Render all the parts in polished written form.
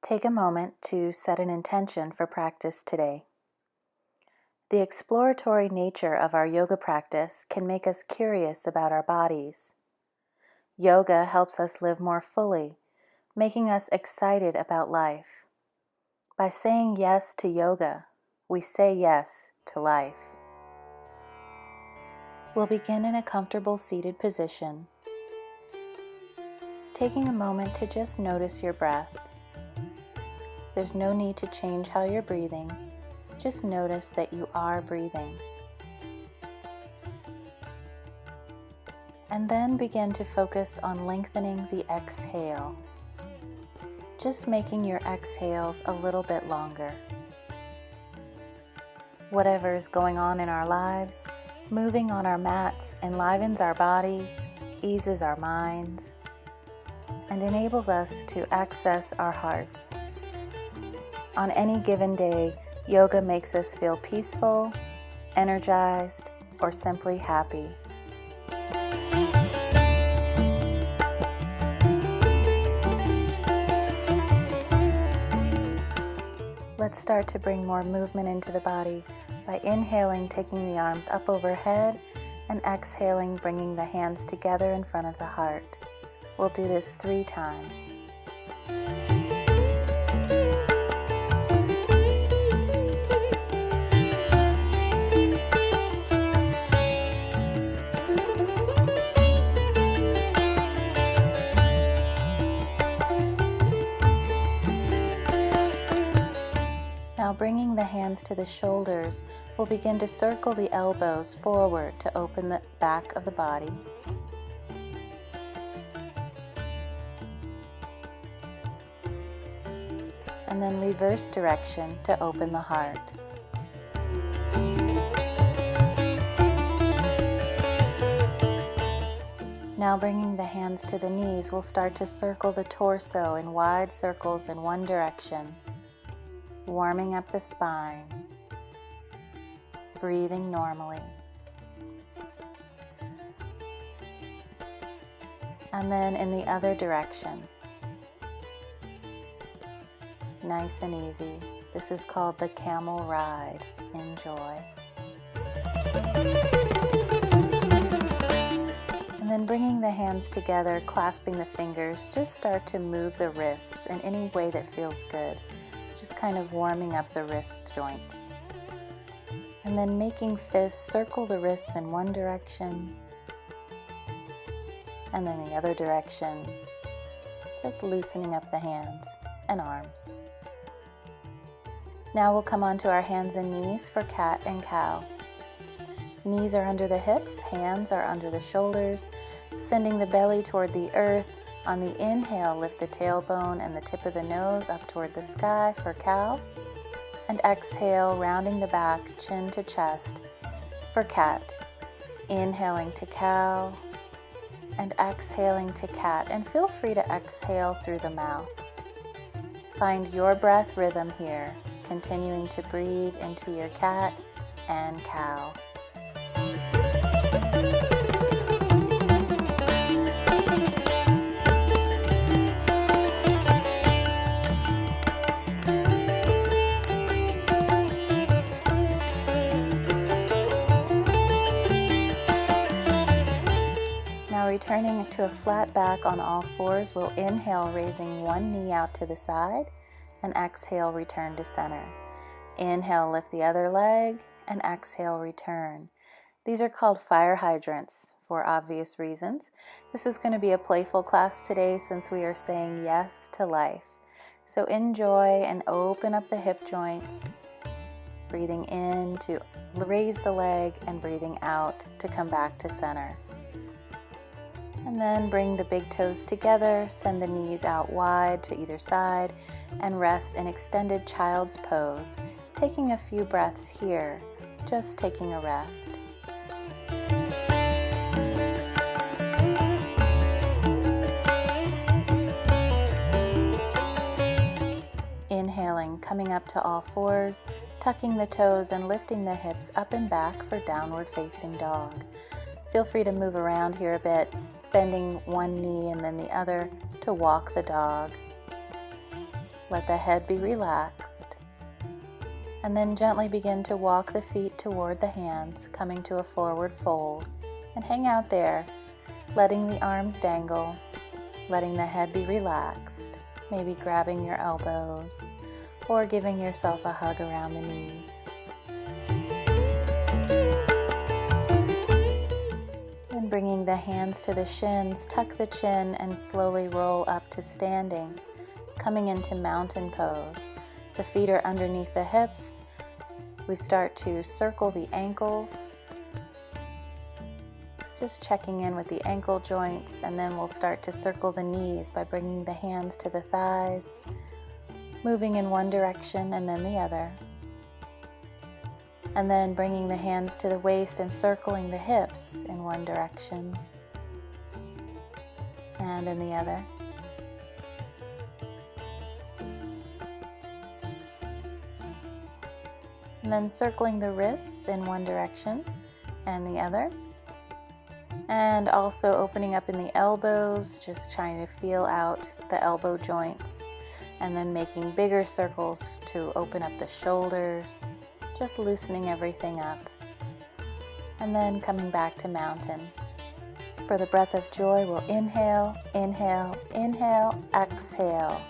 Take a moment to set an intention for practice today. The exploratory nature of our yoga practice can make us curious about our bodies. Yoga helps us live more fully, making us excited about life. By saying yes to yoga, we say yes to life. We'll begin in a comfortable seated position, taking a moment to just notice your breath. There's no need to change how you're breathing. Just notice that you are breathing. And then begin to focus on lengthening the exhale. Just making your exhales a little bit longer. Whatever is going on in our lives, moving on our mats enlivens our bodies, eases our minds, and enables us to access our hearts. On any given day, yoga makes us feel peaceful, energized, or simply happy. Let's start to bring more movement into the body by inhaling, taking the arms up overhead, and exhaling, bringing the hands together in front of the heart. We'll do this 3 times. Now bringing the hands to the shoulders, we'll begin to circle the elbows forward to open the back of the body. And then reverse direction to open the heart. Now bringing the hands to the knees, we'll start to circle the torso in wide circles in one direction. Warming up the spine, breathing normally. And then in the other direction. Nice and easy. This is called the Camel Ride. Enjoy. And then bringing the hands together, clasping the fingers, just start to move the wrists in any way that feels good. Just kind of warming up the wrist joints. And then making fists, circle the wrists in one direction and then the other direction. Just loosening up the hands and arms. Now we'll come onto our hands and knees for cat and cow. Knees are under the hips, hands are under the shoulders, sending the belly toward the earth. On the inhale, lift the tailbone and the tip of the nose up toward the sky for cow. And exhale, rounding the back, chin to chest for cat. Inhaling to cow and exhaling to cat. And feel free to exhale through the mouth. Find your breath rhythm here, continuing to breathe into your cat and cow. Returning to a flat back on all fours, we'll inhale, raising one knee out to the side, and exhale, return to center. Inhale, lift the other leg, and exhale, return. These are called fire hydrants for obvious reasons. This is going to be a playful class today since we are saying yes to life. So enjoy and open up the hip joints, breathing in to raise the leg and breathing out to come back to center. And then bring the big toes together, send the knees out wide to either side, and rest in extended child's pose, taking a few breaths here, just taking a rest. Inhaling, coming up to all fours, tucking the toes and lifting the hips up and back for downward facing dog. Feel free to move around here a bit, bending one knee and then the other to walk the dog. Let the head be relaxed. And then gently begin to walk the feet toward the hands, coming to a forward fold, and hang out there, letting the arms dangle, letting the head be relaxed, maybe grabbing your elbows or giving yourself a hug around the knees. And bringing the hands to the shins, tuck the chin and slowly roll up to standing, coming into mountain pose. The feet are underneath the hips. We start to circle the ankles, just checking in with the ankle joints, and then we'll start to circle the knees by bringing the hands to the thighs, moving in one direction and then the other. And then bringing the hands to the waist and circling the hips in one direction and in the other. And then circling the wrists in one direction and the other. And also opening up in the elbows, just trying to feel out the elbow joints. And then making bigger circles to open up the shoulders, just loosening everything up. And then coming back to mountain. For the breath of joy, we'll inhale, inhale, inhale, exhale.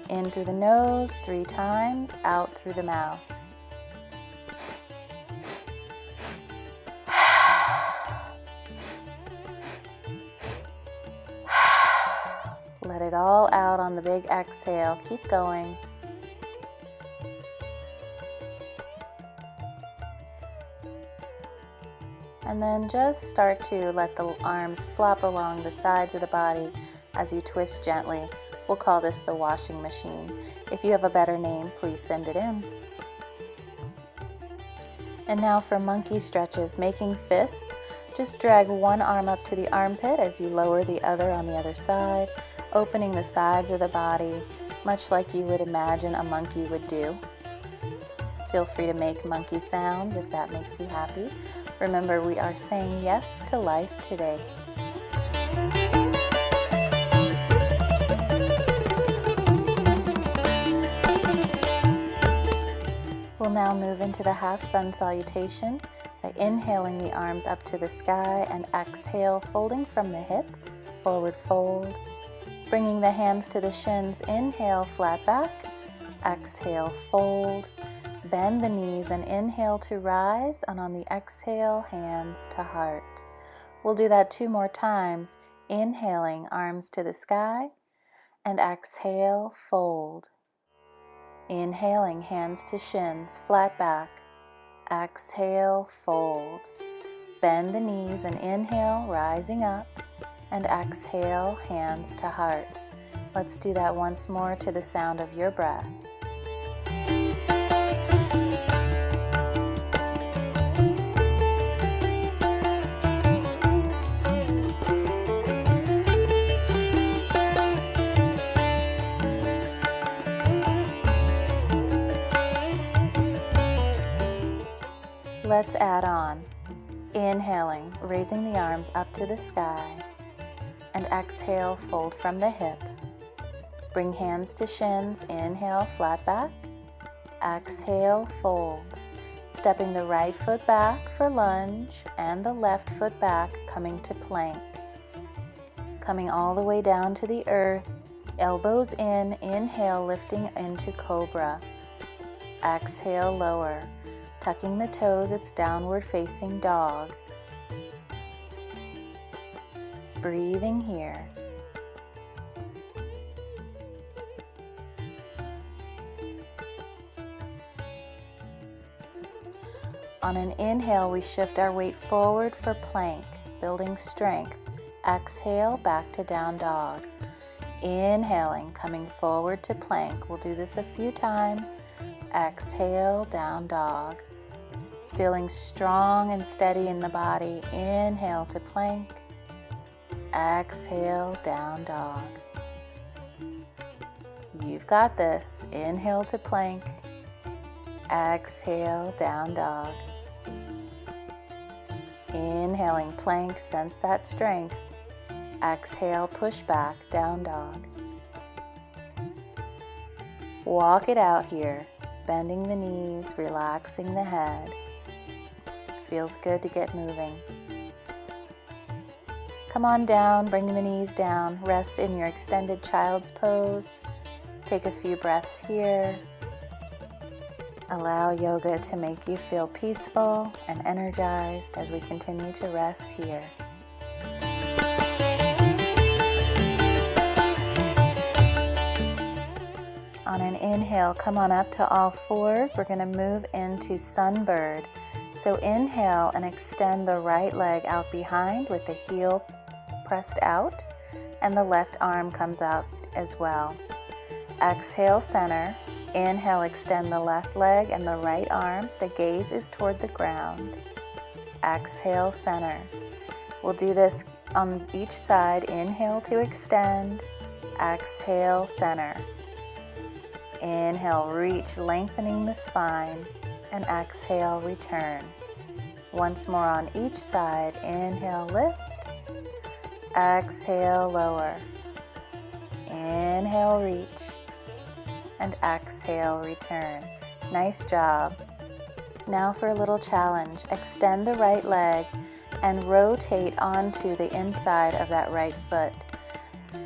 In through the nose 3 times, out through the mouth. Let it all out on the big exhale. Keep going. And then just start to let the arms flop along the sides of the body as you twist gently. We'll call this the washing machine. If you have a better name, please send it in. And now for monkey stretches, making fist. Just drag one arm up to the armpit as you lower the other on the other side, opening the sides of the body, much like you would imagine a monkey would do. Feel free to make monkey sounds if that makes you happy. Remember, we are saying yes to life today. We'll now move into the half sun salutation by inhaling the arms up to the sky and exhale, folding from the hip, forward fold. Bringing the hands to the shins, inhale, flat back, exhale, fold. Bend the knees and inhale to rise, and on the exhale, hands to heart. We'll do that 2 more times, inhaling, arms to the sky, and exhale, fold. Inhaling, hands to shins, flat back, exhale, fold. Bend the knees and inhale, rising up, and exhale, hands to heart. Let's do that once more to the sound of your breath. Let's add on. Inhaling, raising the arms up to the sky, and exhale, fold from the hip. Bring hands to shins, inhale, flat back, exhale, fold. Stepping the right foot back for lunge and the left foot back, coming to plank. Coming all the way down to the earth, elbows in, inhale, lifting into cobra. Exhale, lower. Tucking the toes, it's downward facing dog. Breathing here. On an inhale, we shift our weight forward for plank, building strength. Exhale, back to down dog. Inhaling, coming forward to plank. We'll do this a few times. Exhale, down dog. Feeling strong and steady in the body. Inhale to plank. Exhale, down dog. You've got this. Inhale to plank. Exhale, down dog. Inhaling plank, sense that strength. Exhale, push back, down dog. Walk it out here, bending the knees, relaxing the head. Feels good to get moving. Come on down, bringing the knees down. Rest in your extended child's pose. Take a few breaths here. Allow yoga to make you feel peaceful and energized as we continue to rest here. On an inhale, come on up to all fours. We're going to move into Sunbird. So inhale and extend the right leg out behind with the heel pressed out, and the left arm comes out as well. Exhale, center. Inhale, extend the left leg and the right arm. The gaze is toward the ground. Exhale, center. We'll do this on each side. Inhale to extend. Exhale, center. Inhale, reach, lengthening the spine. And exhale, return. Once more on each side. Inhale, lift. Exhale, lower. Inhale, reach. And exhale, return. Nice job. Now for a little challenge. Extend the right leg and rotate onto the inside of that right foot.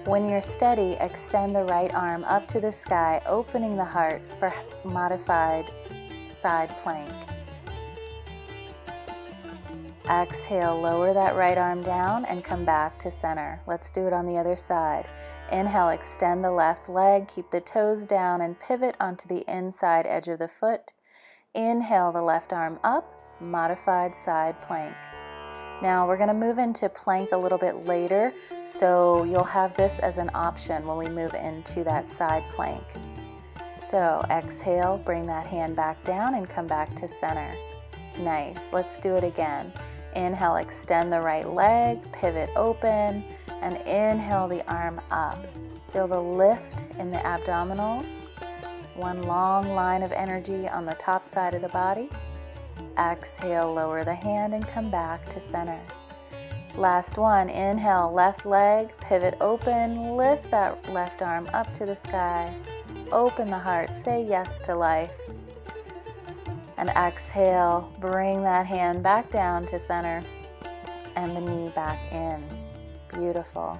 When you're steady, extend the right arm up to the sky, opening the heart for modified side plank. Exhale, lower that right arm down and come back to center. Let's do it on the other side. Inhale, extend the left leg, keep the toes down and pivot onto the inside edge of the foot. Inhale, the left arm up, modified side plank. Now we're going to move into plank a little bit later, so you'll have this as an option when we move into that side plank. So exhale, bring that hand back down and come back to center. Nice. Let's do it again. Inhale, extend the right leg, pivot open, and inhale the arm up. Feel the lift in the abdominals. One long line of energy on the top side of the body. Exhale, lower the hand and come back to center. Last one. Inhale, left leg, pivot open, lift that left arm up to the sky. Open the heart, say yes to life. And exhale, bring that hand back down to center and the knee back in. Beautiful.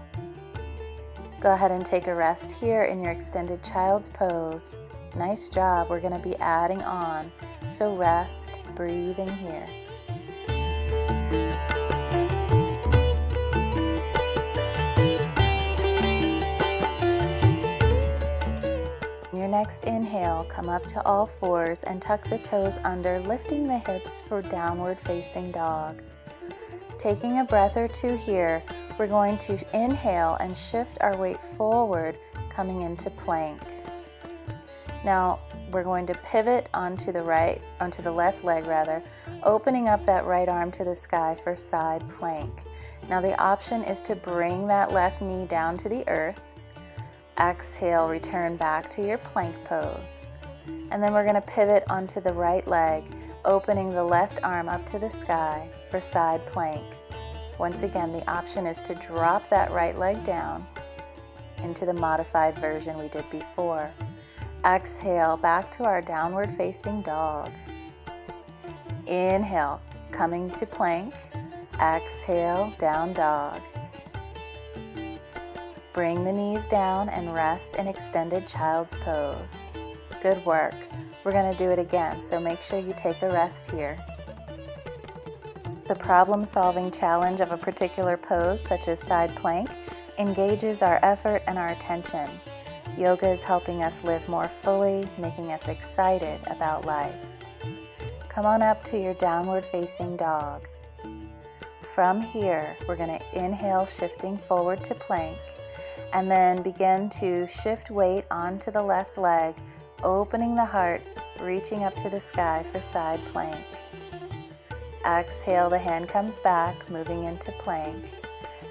Go ahead and take a rest here in your extended child's pose. Nice job. We're going to be adding on. So rest, breathing here. Your next inhale, come up to all fours and tuck the toes under, lifting the hips for downward facing dog. Taking a breath or two here, we're going to inhale and shift our weight forward, coming into plank. Now we're going to pivot onto the left leg, opening up that right arm to the sky for side plank. Now the option is to bring that left knee down to the earth. Exhale, return back to your plank pose. And then we're going to pivot onto the right leg, opening the left arm up to the sky for side plank. Once again, the option is to drop that right leg down into the modified version we did before. Exhale, back to our downward facing dog. Inhale, coming to plank. Exhale, down dog. Bring the knees down and rest in extended child's pose. Good work. We're going to do it again, so make sure you take a rest here. The problem-solving challenge of a particular pose, such as side plank, engages our effort and our attention. Yoga is helping us live more fully, making us excited about life. Come on up to your downward facing dog. From here, we're going to inhale, shifting forward to plank. And then begin to shift weight onto the left leg, opening the heart, reaching up to the sky for side plank. Exhale, the hand comes back, moving into plank.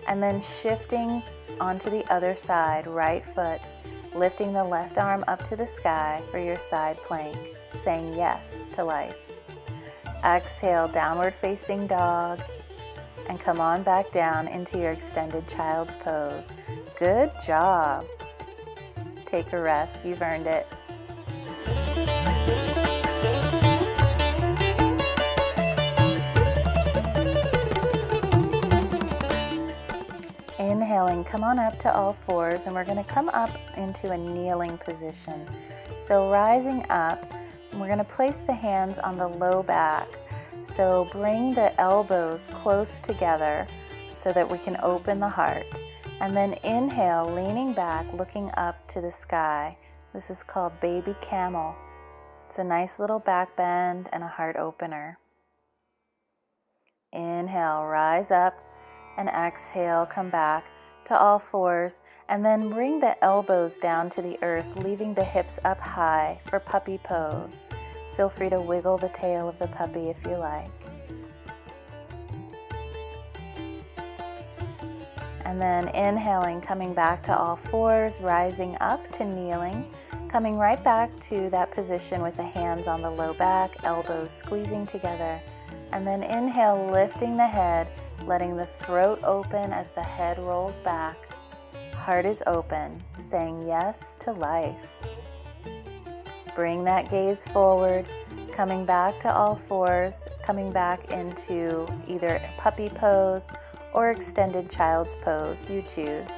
And then shifting onto the other side, right foot, lifting the left arm up to the sky for your side plank, saying yes to life. Exhale, downward facing dog, and come on back down into your extended child's pose. Good job. Take a rest, you've earned it. Inhaling, come on up to all fours, and we're going to come up into a kneeling position. So rising up, we're going to place the hands on the low back. So bring the elbows close together so that we can open the heart. And then inhale, leaning back, looking up to the sky. This is called Baby Camel. It's a nice little back bend and a heart opener. Inhale, rise up, and exhale, come back to all fours, and then bring the elbows down to the earth, leaving the hips up high for puppy pose. Feel free to wiggle the tail of the puppy if you like. And then inhaling, coming back to all fours, rising up to kneeling, coming right back to that position with the hands on the low back, elbows squeezing together. And then inhale, lifting the head, letting the throat open as the head rolls back. Heart is open, saying yes to life. Bring that gaze forward, coming back to all fours, coming back into either puppy pose or extended child's pose, you choose.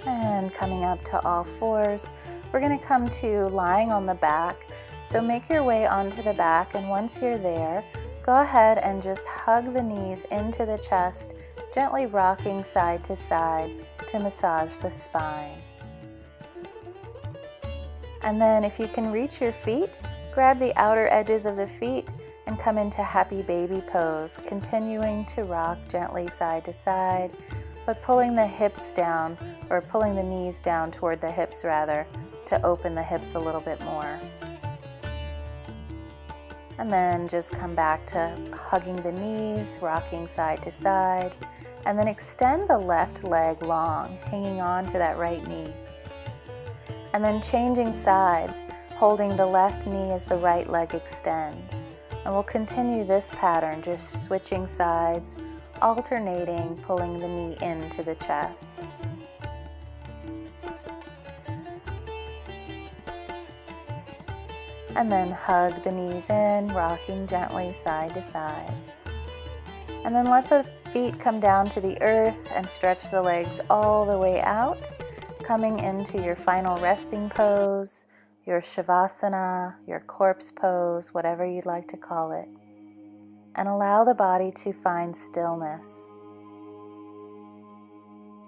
And coming up to all fours, we're going to come to lying on the back. So make your way onto the back, and once you're there, go ahead and just hug the knees into the chest, gently rocking side to side to massage the spine. And then if you can reach your feet, grab the outer edges of the feet and come into happy baby pose, continuing to rock gently side to side, but pulling the hips down, or pulling the knees down toward the hips rather, to open the hips a little bit more. And then just come back to hugging the knees, rocking side to side, and then extend the left leg long, hanging on to that right knee. And then changing sides, holding the left knee as the right leg extends. And we'll continue this pattern, just switching sides, alternating, pulling the knee into the chest. And then hug the knees in, rocking gently side to side. And then let the feet come down to the earth and stretch the legs all the way out, coming into your final resting pose, your Shavasana, your corpse pose, whatever you'd like to call it. And allow the body to find stillness.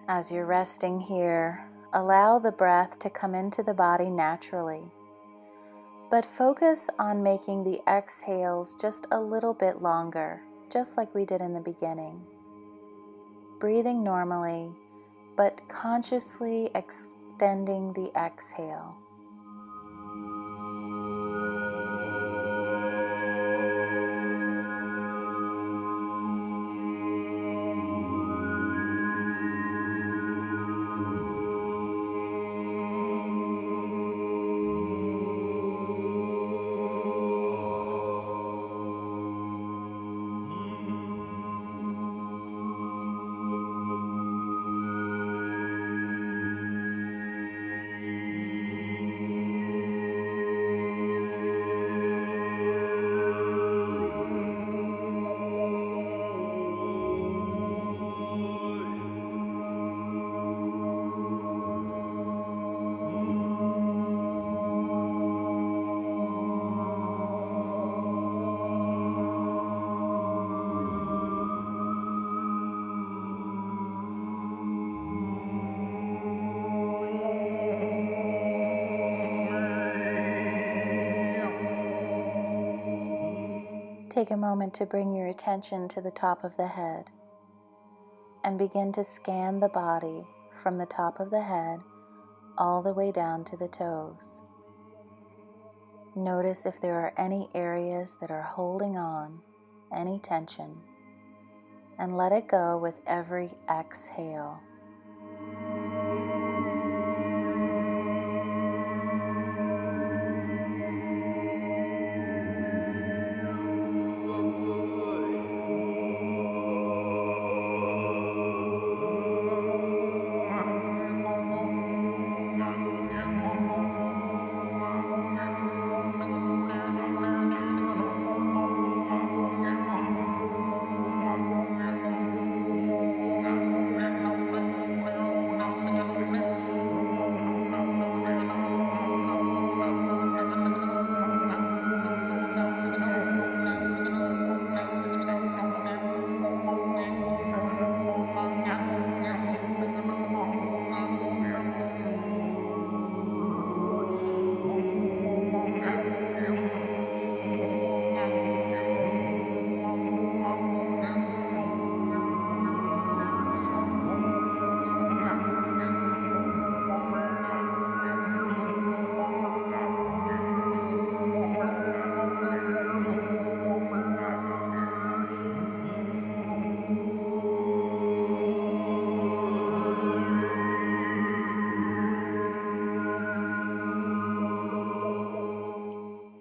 As you're resting here, allow the breath to come into the body naturally. But focus on making the exhales just a little bit longer, just like we did in the beginning. Breathing normally, but consciously extending the exhale. Take a moment to bring your attention to the top of the head and begin to scan the body from the top of the head all the way down to the toes. Notice if there are any areas that are holding on, any tension, and let it go with every exhale.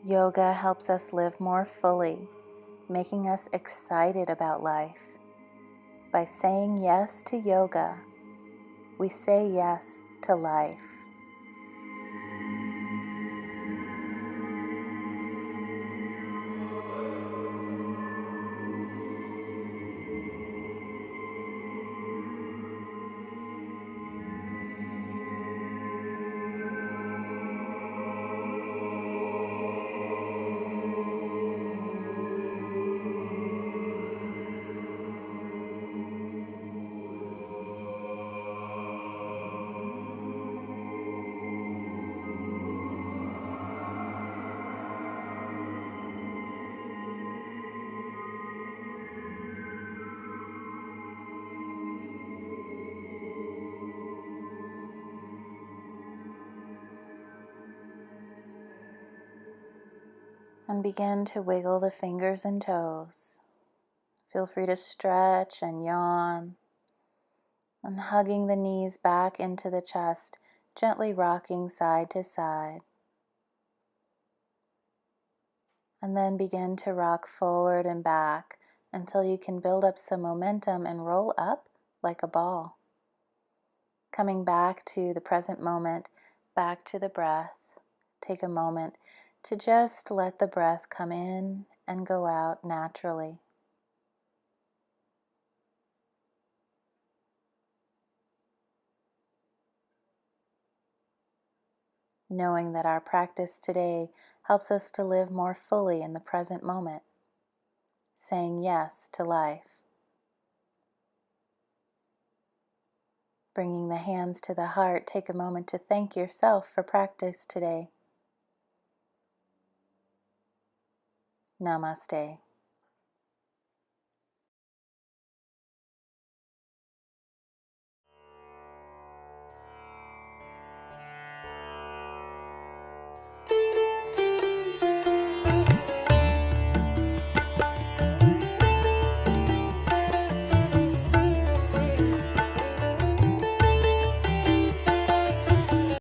Yoga helps us live more fully, making us excited about life. By saying yes to yoga, we say yes to life. And begin to wiggle the fingers and toes. Feel free to stretch and yawn, and hugging the knees back into the chest, gently rocking side to side. And then begin to rock forward and back until you can build up some momentum and roll up like a ball. Coming back to the present moment, back to the breath. Take a moment to just let the breath come in and go out naturally. Knowing that our practice today helps us to live more fully in the present moment, saying yes to life. Bringing the hands to the heart, take a moment to thank yourself for practice today. Namaste.